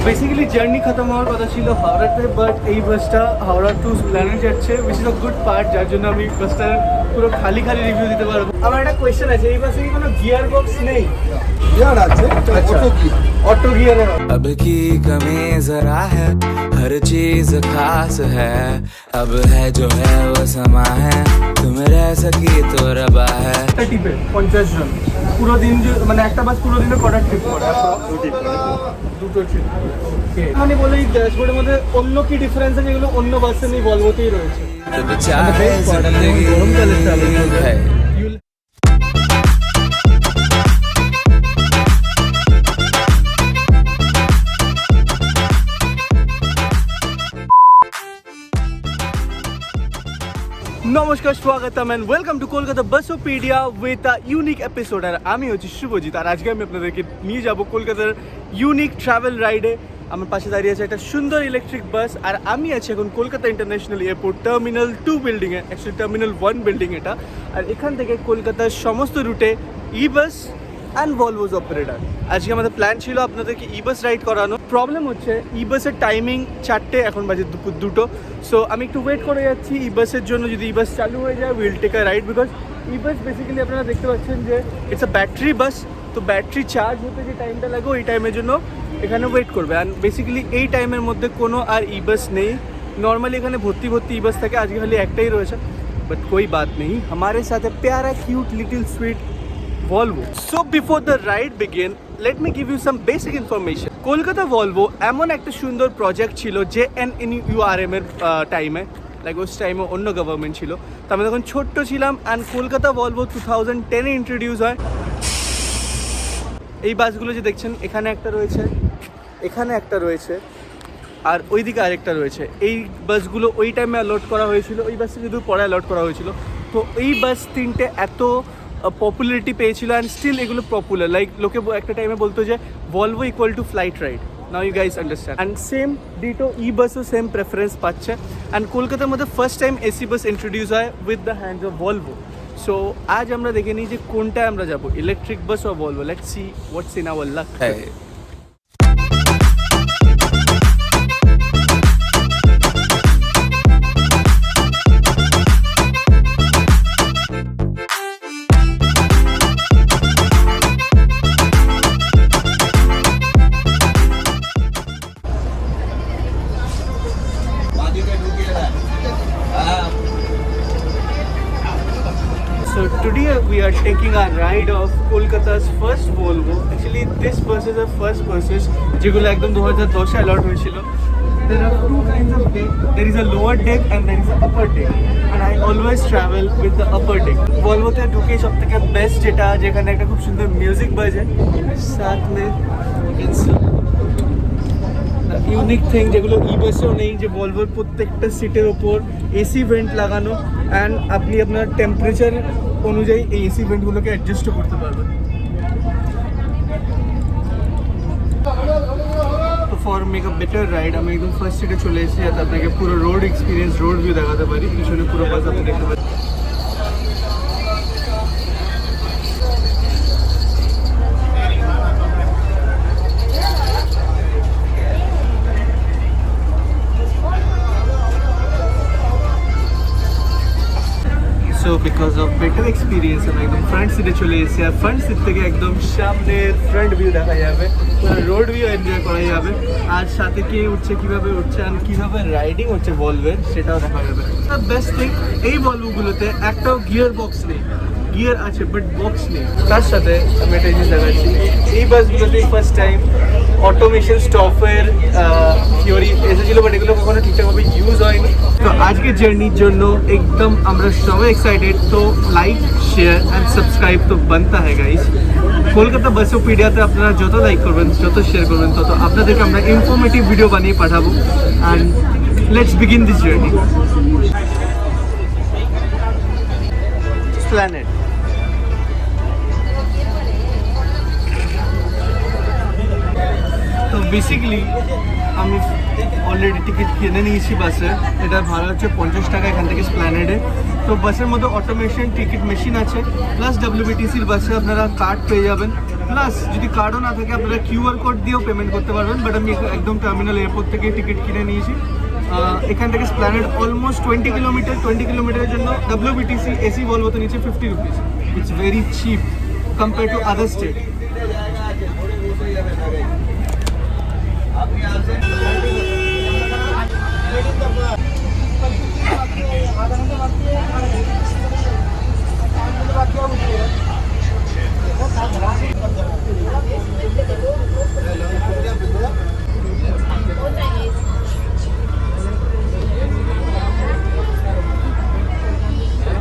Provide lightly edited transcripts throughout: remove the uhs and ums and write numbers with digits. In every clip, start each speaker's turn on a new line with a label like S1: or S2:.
S1: Basically journey খতম হওয়ার কথা ছিল হাওড়াতে, বাট এই বাসটা হাওড়া টু প্ল্যানেট যাচ্ছে, which is a good part, যার জন্য আমি বাসটার পুরো খালি খালি রিভিউ দিতে পারবো। আমার একটা কোয়েশ্চেন আছে, এই বাসে কি কোনো গিয়ার বক্স নেই?
S2: গিয়ার আছে,
S1: অটো গিয়ারের।
S3: अब की कमी जरा है, हर चीज खास है, अब है जो है वो समा है, तुम रह सकी तो रबा है।
S1: একটা টিপে 50 জন পুরো দিন, মানে একটা বাস পুরো দিনে কটা ট্রিপ করে? দুটো ট্রিপ। মানে বলে এই ড্যাশবোর্ডের মধ্যে অন্য কি ডিফারেন্স আছে যেগুলো অন্য বাসে নেই, ভলভোতেই রয়েছে?
S3: जब चाहे जिंदगी है।
S1: নমস্কার, স্বাগতম এন্ড ওয়েলকাম টু কলকাতা বাসোপিডিয়া উইথ আ ইউনিক এপিসোড। আর আমি হচ্ছি শুভজিৎ, আর আজকে আমি আপনাদেরকে নিয়ে যাব কলকাতার ইউনিক ট্রাভেল রাইডে। আমার পাশে দাঁড়িয়ে আছে একটা সুন্দর ইলেকট্রিক বাস, আর আমি আছি এখন কলকাতা ইন্টারন্যাশনাল এয়ারপোর্ট টার্মিনাল 2 বিল্ডিংয়ে, অ্যাকচুয়ালি টার্মিনাল 1 বিল্ডিং এটা। আর এখান থেকে কলকাতার সমস্ত রুটে ই বাস অ্যান্ড ভলভোজ অপারেটার। আজকে আমাদের প্ল্যান ছিল আপনাদেরকে ই বাস রাইড করানো। প্রবলেম হচ্ছে ই বাসের টাইমিং 4টে, এখন বাজে দুপুর 2টো। সো আমি একটু ওয়েট করে যাচ্ছি ই বাসের জন্য। যদি ই বাস চালু হয়ে যায় will take a ride, because the bus basically আপনারা দেখতে পাচ্ছেন যে ইটস আ ব্যাটারি বাস। তো ব্যাটারি চার্জ হতে যে টাইমটা লাগে ওই টাইমের জন্য এখানে ওয়েট করবে। অ্যান্ড বেসিক্যালি এই টাইমের মধ্যে কোনো আর ই বাস নেই। নর্মালি এখানে ভর্তি ই বাস থাকে, আজকে খালি একটাই রয়েছে। বাট कोई बात नहीं, हमारे साथ है प्यारा cute little sweet Volvo. So before the ride begin, let me give you some basic information. Kolkata Volvo এমন একটা সুন্দর প্রজেক্ট ছিল যে NNURM এর টাইমে, লাইক ওই টাইমে অন্য গভর্নমেন্ট ছিল, তো আমি তখন ছোট্ট ছিলাম। অ্যান্ড কলকাতা ভলভো 2010-এ ইন্ট্রোডিউস হয়। এই বাসগুলো যে দেখছেন, এখানে একটা রয়েছে, এখানে একটা রয়েছে, আর ওইদিকে আরেকটা রয়েছে। এই বাসগুলো ওই টাইমে অ্যালট করা হয়েছিল, ওই বাসটা যদি পরে অ্যালট করা হয়েছিল। তো এই বাস তিনটে এত পপুলারিটি পেয়েছিল, অ্যান্ড স্টিল এগুলো পপুলার। লাইক লোকে একটা টাইমে বলতো যে Volvo equal to flight ride. Now you guys understand. And same ditto ই বাসও সেম প্রেফারেন্স পাচ্ছে। অ্যান্ড কলকাতার মধ্যে first time AC bus introduce হয় with the hands of Volvo. So আজ আমরা দেখে নিই যে কোনটায় আমরা যাবো, electric bus or Volvo. Let's see what's in our luck. So today we are taking a ride of Kolkata's first Volvo. Actually, this bus is the first buses যেগুলো একদম 2010-এ অ্যালট হয়েছিল। There are two kinds of deck. There is a lower deck and there is a upper deck. And I always travel with the upper deck. Volvo-তে ঢুকে সব থেকে best যেটা, যেখানে একটা খুব সুন্দর মিউজিক বাজে, সাথ মে ইউনিক থিং যেগুলো ই বাসেও নেই, যে ভলভোর প্রত্যেকটা সিটের ওপর এসি ভেন্ট লাগানো, অ্যান্ড আপনি আপনার টেম্পারেচার অনুযায়ী এই এসি ভেন্টগুলোকে অ্যাডজাস্টও করতে পারবেন। তো for make a better ride আমি একদম ফার্স্ট সিটে চলে এসেছি, যাতে আপনাকে পুরো রোড এক্সপিরিয়েন্স, রোড ভিউ দেখাতে পারি। পিছনে পুরো বাস আপনি দেখতে পাচ্ছেন। So because of better experience আমি একদম ফ্রন্ট সিটে চলে এসেছি। আর ফ্রন্ট সিট থেকে একদম সামনের ফ্রন্ট ভিউ দেখা যাবে, রোড ভিউ এনজয় করা যাবে, আর সাথে কে উঠছে, কীভাবে উঠছে, আর কীভাবে রাইডিং হচ্ছে ভলভোর সেটাও দেখা যাবে। বেস্ট থিং, এই ভলভোগুলোতে একটাও গিয়ার বক্স নেই। গিয়ার আছে বাট বক্স নেই। তার সাথে আমি একটা জিনিস দেখাচ্ছি, এই বাসগুলোতে ফার্স্ট টাইম অটোমেশন স্টপের থিওরি এসেছিলো, বাট এগুলো কখনো ঠিকঠাকভাবে ইউজ হয়নি। তো আজকের জার্নির জন্য একদম আমরা সবাই এক্সাইটেড। তো লাইক, শেয়ার অ্যান্ড সাবস্ক্রাইব তো বানতা হ্যাঁ গাইস। কলকাতা বাসোপিডিয়াতে আপনারা যত লাইক করবেন, যত শেয়ার করবেন, তত আপনাদেরকে আমরা ইনফরমেটিভ ভিডিও বানিয়ে পাঠাবো। And let's begin this journey. Planet. তো বেসিক্যালি আমি অলরেডি টিকিট কিনে নিয়েছি বাসে। এটার ভাড়া হচ্ছে 50 টাকা এখান থেকে স্প্ল্যানেডে। তো বাসের মধ্যে অটোমেশন টিকিট মেশিন আছে, প্লাস WBTCর বাসে আপনারা কার্ড পেয়ে যাবেন। প্লাস যদি কার্ডও না থাকে আপনারা কিউআর কোড দিয়েও পেমেন্ট করতে পারবেন, বাট আমি একদম টার্মিনাল এয়ারপোর্ট থেকে টিকিট কিনে নিয়েছি। এখান থেকে স্প্ল্যানেড অলমোস্ট 20 কিলোমিটারের জন্য WBTC এসি ভলভোতে নিচে 50 rupees. It's very chip compare to other state.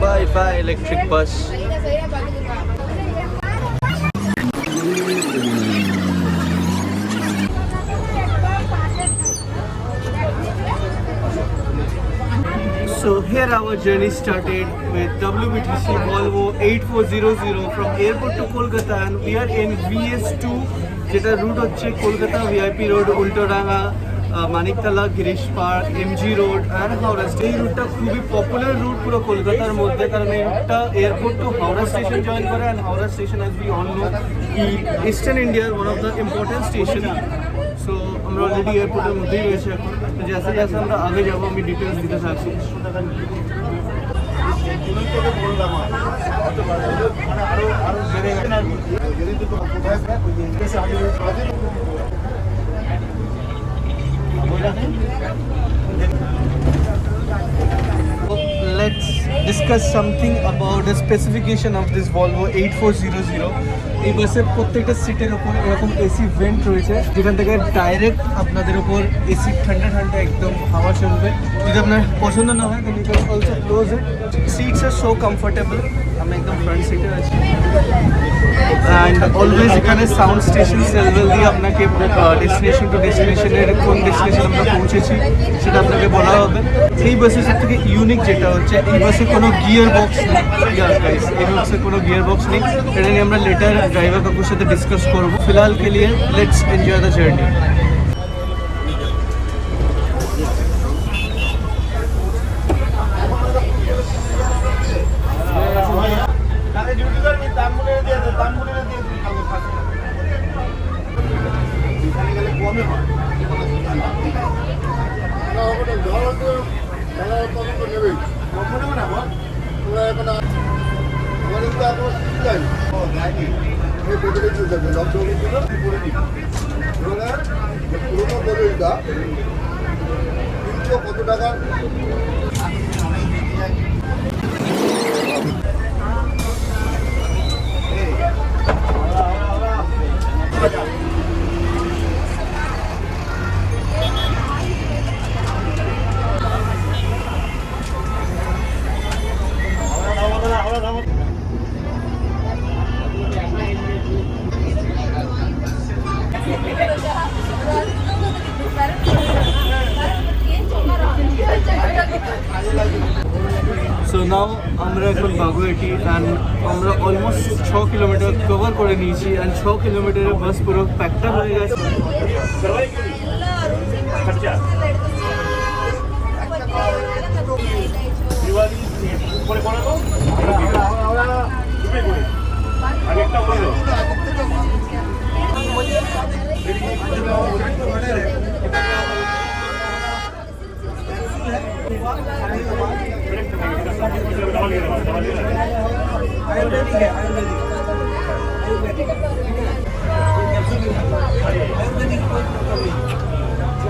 S1: Bye bye electric bus. So here our journey started with WBTC Volvo 8400 from airport to Kolkata, and we are in VS2 যেটা root হচ্ছে Kolkata VIP road, Ultadanga, Maniktala, Girish park, MG road and Howrah. এই রুটটা খুবই popular root পুরো কলকাতার মধ্যে, কারণ এই রুটটা airport to Howrah station join করে, and Howrah station as we all know eastern ইন্ডিয়ার one of the important station. So আমরা অলরেডি এয়ারপোর্টের মধ্যেই রয়েছে এখন, তো জেসে জেসে আমরা আগে যাবো আমি ডিটেলস দিতে থাকছি। Let's discuss something about the specification of this Volvo 8400. এই বাসের প্রত্যেকটা সিটের ওপর এরকম এসি ভেন্ট রয়েছে, যেখান থেকে ডাইরেক্ট আপনাদের ওপর এসি ঠান্ডা ঠান্ডা একদম হাওয়া চলবে। যদি আপনার পছন্দ না হয় then you can also close it. Seats are so comfortable. আমি একদম ফ্রন্ট সিটে আছি, অ্যান্ড অলওয়েজ এখানে সাউন্ড স্টেশন সেলভেল দিয়ে আপনাকে ডেস্টিনেশন টু ডেস্টিনেশনের কোন ডেস্টিনেশন আমরা পৌঁছেছি সেটা আপনাকে বলা হবে। এই বাসের সব থেকে ইউনিক যেটা হচ্ছে এই বাসে কোনো গিয়ার বক্স নেই। এই বাসে কোনো গিয়ার বক্স নেই, এটা নিয়ে আমরা লেটার ড্রাইভার কাকুর সাথে ডিসকাস করবো। ফিলহাল के लिए लेट्स एंजॉय द जर्नी।
S2: কত টাকা?
S1: সো নাও আমরা এখন বাগুয়াটি, অ্যান্ড আমরা অলমোস্ট 6 কিলোমিটার কভার করে নিয়েছি, অ্যান্ড 6 কিলোমিটারের বাস পুরো প্যাকটা হয়ে গেছে।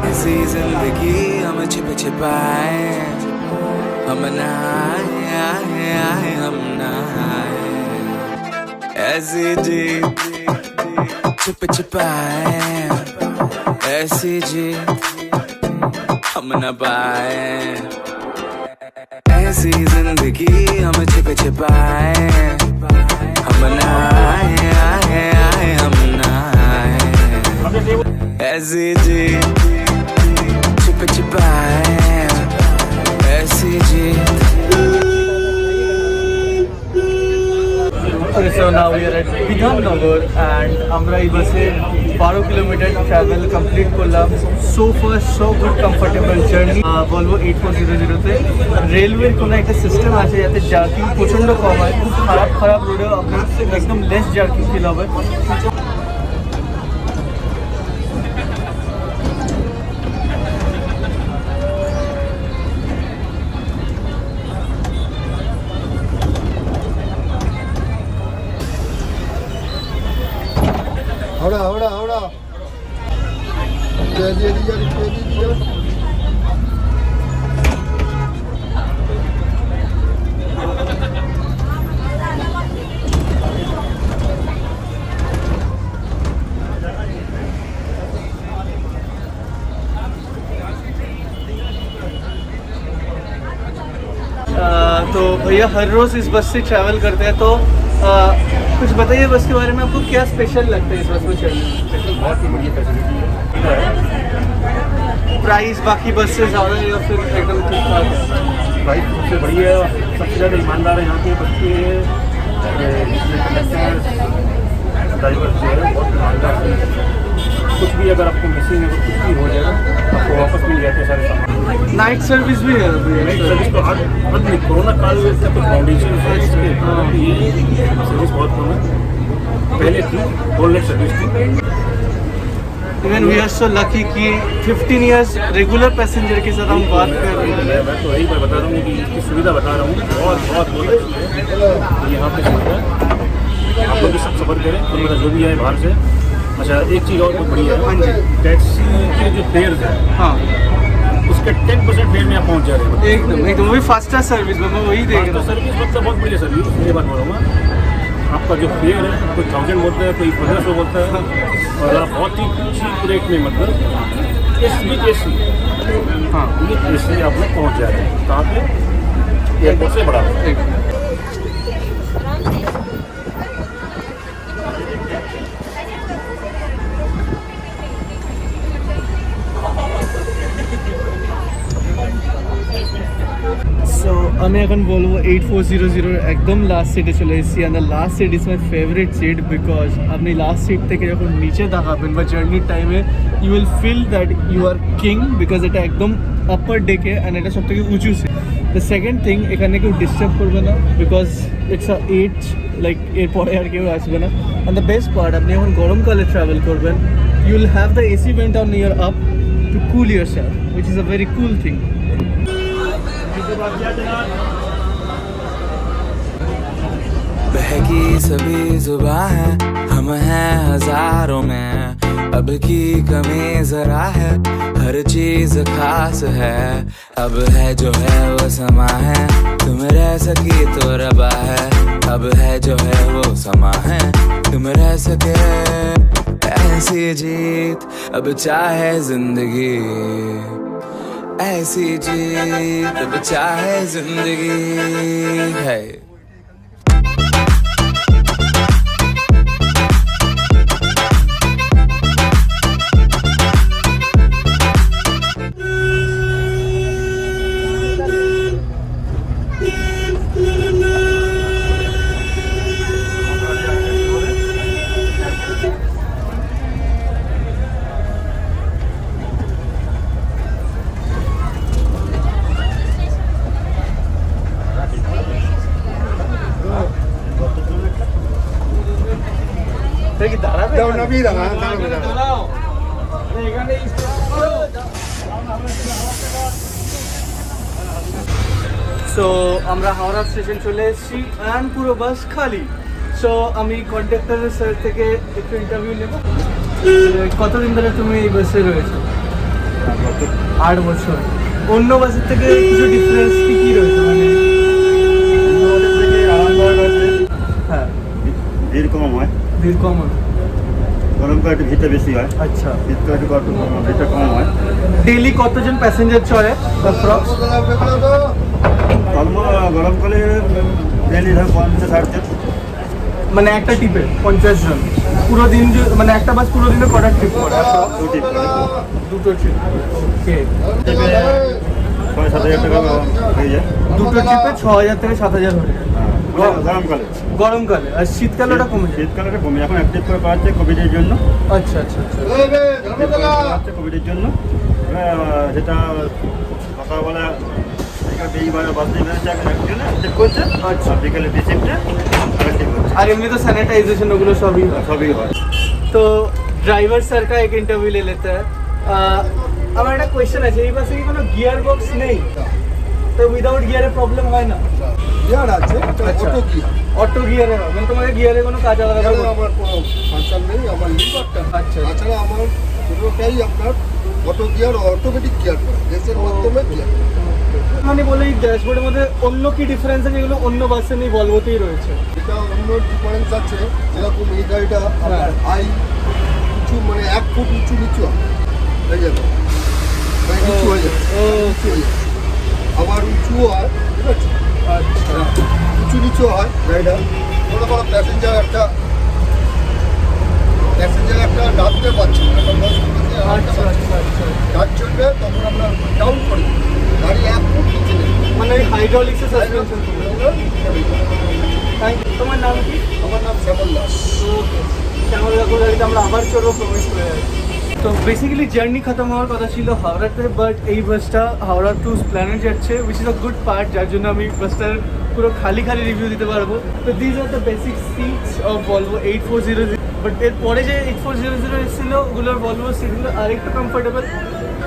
S3: ऐसी जिंदगी हम छिप छिपाए, हम नहाए हम नहाए, ऐसी जी छिप छिपाए, ऐसी जी हम न पाए, ऐसी जिंदगी हम छिप छिपाए, हम नहाए हम नहाए, ऐसी जी छिप छिपाए, ऐसी जी।
S1: So now we are at Bidhannagar, and আমরা এই বাসে 12 কিলোমিটার ট্রাভেল কমপ্লিট করলাম। So far so good comfortable journey বলবো 8400-তে। রেলওয়ের কোনো একটা সিস্টেম আছে যাতে জার্কিং প্রচণ্ড কম হয়, খুব খারাপ খারাপ রোডেও আপনার একদম লেস জার্কিং ফিল হবে।
S2: হাওড়া হাওড়া হাওড়া দিয়ে দিয়ে
S1: तो भैया हर रोज़ इस बस से ट्रैवल करते हैं, तो कुछ बताइए बस के बारे में, आपको क्या स्पेशल लगता है इस बस में चलने?
S4: बहुत ही बढ़िया फैसिलिटी है।
S1: प्राइस बाकी बस से ज़्यादा है या फिर एकदम ठीक ठाक है?
S4: प्राइस सबसे बढ़िया है, सबसे ज़्यादा ईमानदार है यहाँ के बच्चे, ड्राइवर जो है बहुत ईमानदार है। कुछ भी अगर आपको मिसिंग है तो कुछ भी हो जाएगा, आपको वापस मिल जाते हैं सारे सामान।
S1: नाइट सर्विस भी है अभी?
S4: नाइट सर्विस तो आज नहीं, कोरोना काल में इसका कुछ फाउंडेशन है, ये सर्विस बहुत कम है। पहले थी होल नाइट सर्विस थी।
S1: Even we are so lucky कि 15 इयर्स रेगुलर पैसेंजर के साथ हम बात कर रहे हैं।
S4: मैं तो यही बता रहा हूँ कि इसकी सुविधा बता रहा हूँ, बहुत बहुत बहुत अच्छी है यहाँ पे सुविधा। आप लोग भी सब सफ़र करें, तो मेरा जो भी है बाहर से। अच्छा, एक चीज़ और बहुत बढ़िया है, टैक्सी के जो फेयर्स है,
S1: हाँ,
S4: उसके 10% फेयर में आप पहुँच जा रहे हैं।
S1: एकदम एकदम वही फास्टर सर्विस में, मैं वही देख रहा हूँ।
S4: सर्विस मतलब बहुत बढ़िया सर्विस, ये बात बोलूँगा। आपका जो फेयर है, कोई 1000 बोलता है, कोई 1500 बोलता है, और आप बहुत ही चीप रेट में, मतलब एसी
S1: हाँ,
S4: ये एसी आप लोग पहुँच जा रहे हैं। कहाँ पे? एयरपोर्ट से बड़ा
S1: সো আমি এখন বলবো 8400 একদম লাস্ট সিটে চলে এসেছি। And the last seat is my favourite seat, because আপনি লাস্ট সিট থেকে যখন নিচে তাকাবেন বা জার্নির টাইমে you will feel that you are king, because এটা একদম আপার ডেকে অ্যান্ড এটা সব থেকে উঁচু সিট। দ্য সেকেন্ড থিং, এখানে কেউ ডিস্টার্ব করবে না, because it's a eight, like এরপরে আর কেউ আসবে না। অ্যান্ড দ্য বেস্ট পার্ট, আপনি যখন গরমকালে ট্রাভেল করবেন, you will have the AC vent on your up to cool yourself, which is a very cool thing.
S3: बहकी सभी जुबां है, हम हैं हजारों में, अब की कमी जरा है, हर चीज खास है, अब है जो है वो समा है, तुम रह सकी तो रबा है, अब है जो है वो समा है, तुम रह सके ऐसी जीत, अब चाहे जिंदगी ऐसी जीत, अब चाहे जिंदगी है।
S1: সো আমরা হাওড়া স্টেশন চলে এসেছি অ্যান্ড পুরো বাস খালি। সো আমি কন্ডাক্টরের স্যার থেকে একটু ইন্টারভিউ নেব। কতদিন ধরে তুমি এই বাসে রয়েছো? 8 বছর। অন্য বাসের থেকে কিছু ডিফারেন্স কী রয়েছে? মানে হ্যাঁ,
S5: ভিড় কম হয়,
S1: ভিড় কম হয়,
S5: গরমকাল একটু ভিড়টা বেশি হয়,
S1: আচ্ছা,
S5: শীতকাল একটু ভিড়টা কম হয়।
S1: ডেইলি কতজন প্যাসেঞ্জার চড়ে অ্যাপ্রক্স?
S5: গরমকালে ডেলি ধর 50-60 জন।
S1: মানে একটা ট্রিপে 50 জন? পুরো দিন মানে একটা বাস পুরো দিনে কটা ট্রিপ করে?
S5: দুটি
S1: দুটো ট্রিপ। ওকে।
S5: 6-7 হাজার টাকা হয়ে যায়।
S1: দুটো ট্রিপে 6,000 থেকে 7,000 হয়ে যায়
S5: গরমকালে।
S1: গরমকালে। আর শীতকালে ওটা কমে যায়?
S5: শীতকালে এটা কমে, এখন অ্যাক্টিভ করে করা হচ্ছে কোভিডের জন্য।
S1: আচ্ছা আচ্ছা আচ্ছা।
S5: কোভিডের জন্য যেটা সকালবেলা করছে,
S1: আচ্ছা।
S5: আর বিকেলে রিসিপ্টে অ্যাক্টিভ করছে।
S1: আর এমনি তো सैनिटाइजेशन ওগুলো সবই হয়।
S5: সবই হয়।
S1: तो ड्राइवर सर का एक इंटरव्यू ले लेते हैं। আমার একটা কোয়েশ্চেন আছে, এই বাসে কি কোনো গিয়ার বক্স নেই? তো উইদাউট গিয়ারে প্রবলেম হয় না?
S2: গিয়ার আছে,
S1: আচ্ছা।
S2: Auto gear.
S1: অটো গিয়ারে হয়, মানে তোমাকে গিয়ারে কোনো কাজ আলাদা
S2: গিয়ারে
S1: করে
S2: আমার কোনো ফাংশন নেই, আমার লিভারটা।
S1: আচ্ছা।
S2: তাছাড়া আমার পুরোটাই আপনার অটো গিয়ার, অটোমেটিক গিয়ার, গ্যাসের মাধ্যমে গিয়ার।
S1: মানে বলে এই ড্যাশবোর্ডের মধ্যে অন্য কি ডিফারেন্স আছে যেগুলো অন্য বাসে নেই, ভলভোতেই রয়েছে?
S2: এটা অন্য ডিফারেন্স আছে, যেরকম এই গাড়িটা আপনার হাই উঁচু, মানে 1 ফুট উঁচু নিচু হয়ে যাবে, মানে নিচু হয়ে যাবে, নিচু হয়ে যাবে। আবার উঁচু হয়, ঠিক আছে,
S1: আচ্ছা
S2: উঁচু নিচু হয় গাড়িটা। মনে করো প্যাসেঞ্জার একটা ডাকতে পারছে না, একটা বাস
S1: আচ্ছা আচ্ছা আচ্ছা।
S2: ডাক চলবে, তখন আমরা ডাউন করি গাড়ি 1 ফুট নিচে নেবে।
S1: মানে হাইড্রোলিক্সের সাসপেনশন। Thank you. তোমার নাম কি?
S2: আমার নাম শ্যামল দাস।
S1: শ্যামল কাকুর গাড়িতে আমরা আবার চড়বো, প্রমিস করে যাচ্ছি। তো বেসিক্যালি জার্নি খতম হওয়ার কথা ছিল হাওড়াতে, বাট এই বাসটা হাওড়া টু স্প্ল্যানেড যাচ্ছে, which is a good part, যার জন্য আমি বাসটার পুরো খালি রিভিউ দিতে পারবো। তো these are the basic seats of Volvo 8400, but এরপরে যে 8400 এসেছিলো ওগুলোর ভলভো সিটগুলো আরেকটু কমফোর্টেবল।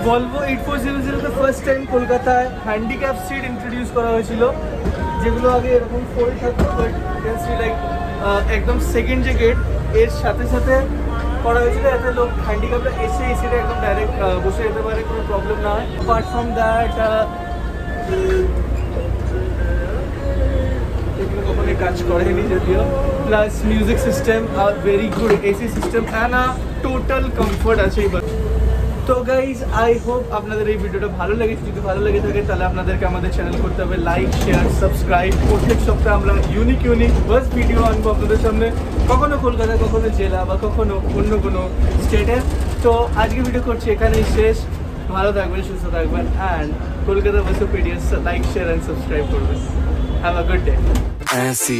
S1: ভলভো 8400 ফার্স্ট টাইম কলকাতায় হ্যান্ডিক্যাপ সিট ইন্ট্রোডিউস করা হয়েছিল, যেগুলো আগে এরকম ফোল্ড থাকতো, বাট লাইক একদম সেকেন্ড যে গেট এর সাথে সাথে করা হয়েছিল, যাতে লোক হ্যান্ডিক্যাপটা এসে এই সিটে একদম ডাইরেক্ট বসে যেতে পারে, কোনো প্রবলেম না হয়। অ্যাপার্ট ফ্রম দ্যাট এগুলো কখনোই কাজ করেনি যদিও, plus music system, very good AC system and total comfort আছে এই বাস। তো গাইজ আই হোপ আপনাদের এই ভিডিওটা ভালো লেগেছে। যদি ভালো লেগে থাকে তাহলে আপনাদেরকে আমাদের চ্যানেল করতে হবে লাইক, শেয়ার, সাবস্ক্রাইব। প্রত্যেক সপ্তাহে আমরা ইউনিক বাস ভিডিও আনবো আপনাদের সামনে, কখনো কলকাতা, কখনো জেলা, বা কখনো অন্য কোনো স্টেটের। তো আজকে ভিডিও করছি এখানেই শেষ। ভালো থাকবেন, সুস্থ থাকবেন, and Kolkata Busopedia like, share and subscribe করবেন। Have a good day.
S3: ऐसी